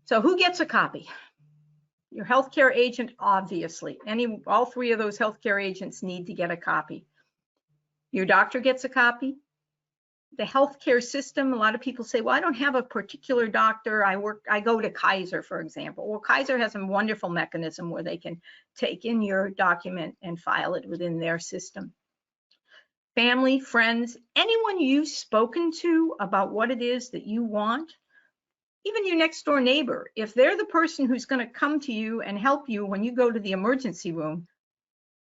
So who gets a copy? Your healthcare agent, obviously. All three of those healthcare agents need to get a copy. Your doctor gets a copy. The healthcare system, a lot of people say, well, I don't have a particular doctor. I go to Kaiser, for example. Well, Kaiser has a wonderful mechanism where they can take in your document and file it within their system. Family, friends, anyone you've spoken to about what it is that you want, even your next door neighbor, if they're the person who's going to come to you and help you when you go to the emergency room,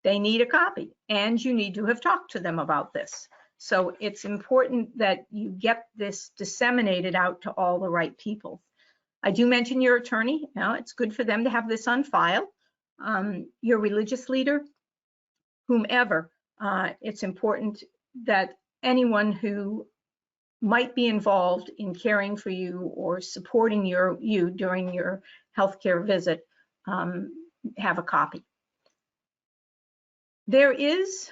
they need a copy, and you need to have talked to them about this. So it's important that you get this disseminated out to all the right people. I do mention your attorney. Now, it's good for them to have this on file. Your religious leader, whomever, it's important that anyone who might be involved in caring for you or supporting you during your healthcare visit have a copy. There is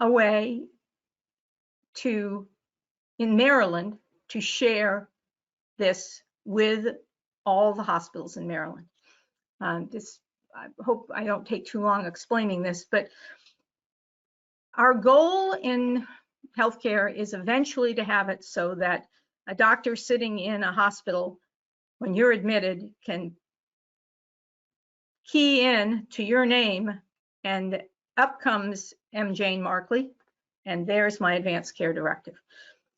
a way in Maryland to share this with all the hospitals in Maryland. I hope I don't take too long explaining this, but our goal in healthcare is eventually to have it so that a doctor sitting in a hospital when you're admitted can key in to your name and up comes M. Jane Markley, and there's my advanced care directive.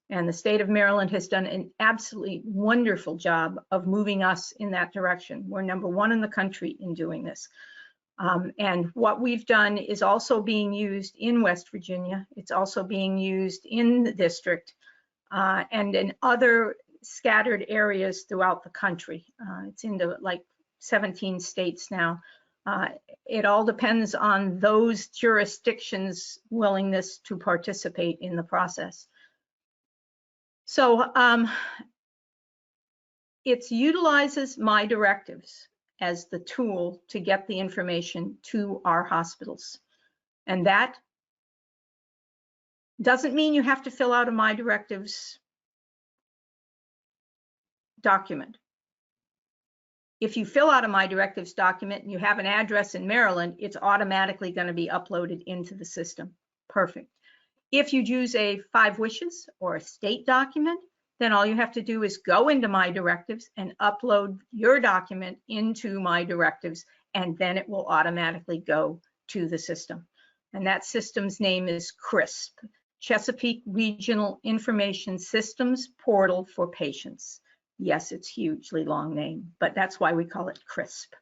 And the state of Maryland has done an absolutely wonderful job of moving us in that direction. We're #1 in the country in doing this. And what we've done is also being used in West Virginia. It's also being used in the district and in other scattered areas throughout the country. It's into like 17 states now. It all depends on those jurisdictions' willingness to participate in the process. So it utilizes MyDirectives as the tool to get the information to our hospitals. And that doesn't mean you have to fill out a MyDirectives document. If you fill out a MyDirectives document and you have an address in Maryland, it's automatically going to be uploaded into the system. Perfect. If you use a 5 wishes or a state document, then all you have to do is go into MyDirectives and upload your document into MyDirectives, and then it will automatically go to the system. And that system's name is CRISP, Chesapeake Regional Information Systems Portal for Patients. Yes, it's a hugely long name, but that's why we call it CRISP.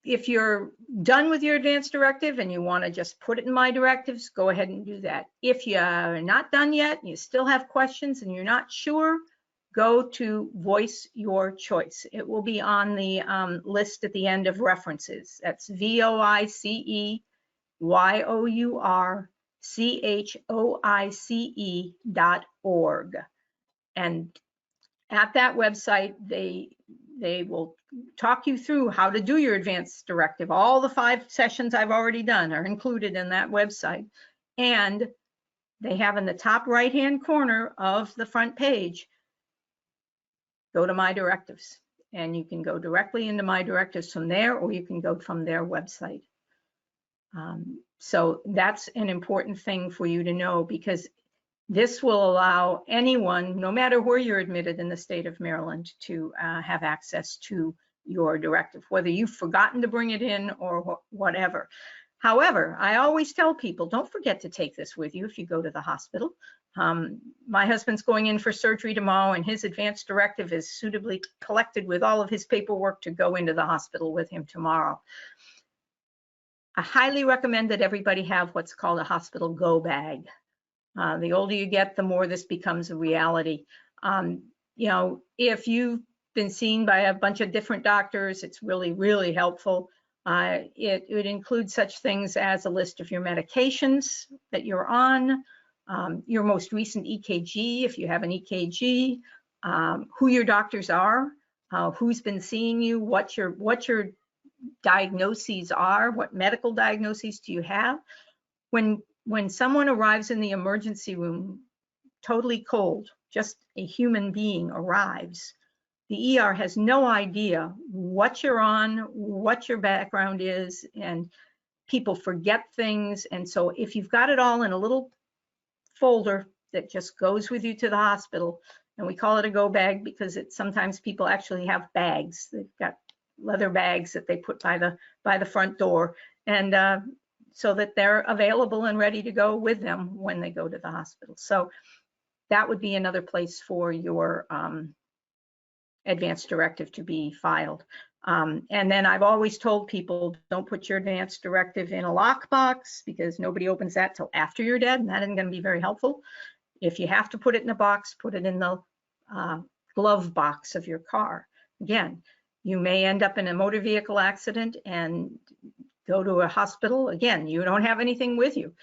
If you're done with your advanced directive and you want to just put it in MyDirectives, go ahead and do that. If you're not done yet, and you still have questions and you're not sure, go to Voice Your Choice. It will be on the list at the end of references. That's voiceyourchoice.org. And at that website, they will talk you through how to do your advanced directive. All the 5 sessions I've already done are included in that website. And they have in the top right-hand corner of the front page, go to MyDirectives. And you can go directly into MyDirectives from there, or you can go from their website. So that's an important thing for you to know, because this will allow anyone, no matter where you're admitted in the state of Maryland, to have access to your directive, whether you've forgotten to bring it in or whatever. However, I always tell people, don't forget to take this with you if you go to the hospital. My husband's going in for surgery tomorrow, and his advanced directive is suitably collected with all of his paperwork to go into the hospital with him tomorrow. I highly recommend that everybody have what's called a hospital go bag. The older you get, the more this becomes a reality. You know, if you've been seen by a bunch of different doctors, it's really, really helpful. It would include such things as a list of your medications that you're on, your most recent EKG, if you have an EKG, who your doctors are, who's been seeing you, what your diagnoses are, what medical diagnoses do you have. When someone arrives in the emergency room totally cold, just a human being arrives, the ER has no idea what you're on, what your background is, and people forget things. And so if you've got it all in a little folder that just goes with you to the hospital, and we call it a go bag because sometimes people actually have bags. They've got leather bags that they put by the front door, and so that they're available and ready to go with them when they go to the hospital. So that would be another place for your advanced directive to be filed. And then I've always told people, don't put your advanced directive in a lockbox because nobody opens that till after you're dead, and that isn't going to be very helpful. If you have to put it in a box, put it in the glove box of your car. Again, you may end up in a motor vehicle accident and go to a hospital. Again, you don't have anything with you,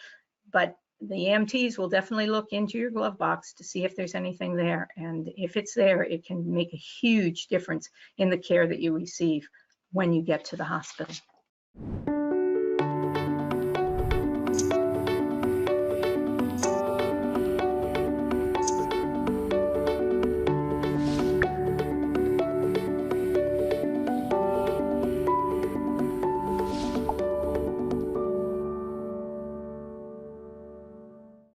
but the EMTs will definitely look into your glove box to see if there's anything there. And if it's there, it can make a huge difference in the care that you receive when you get to the hospital.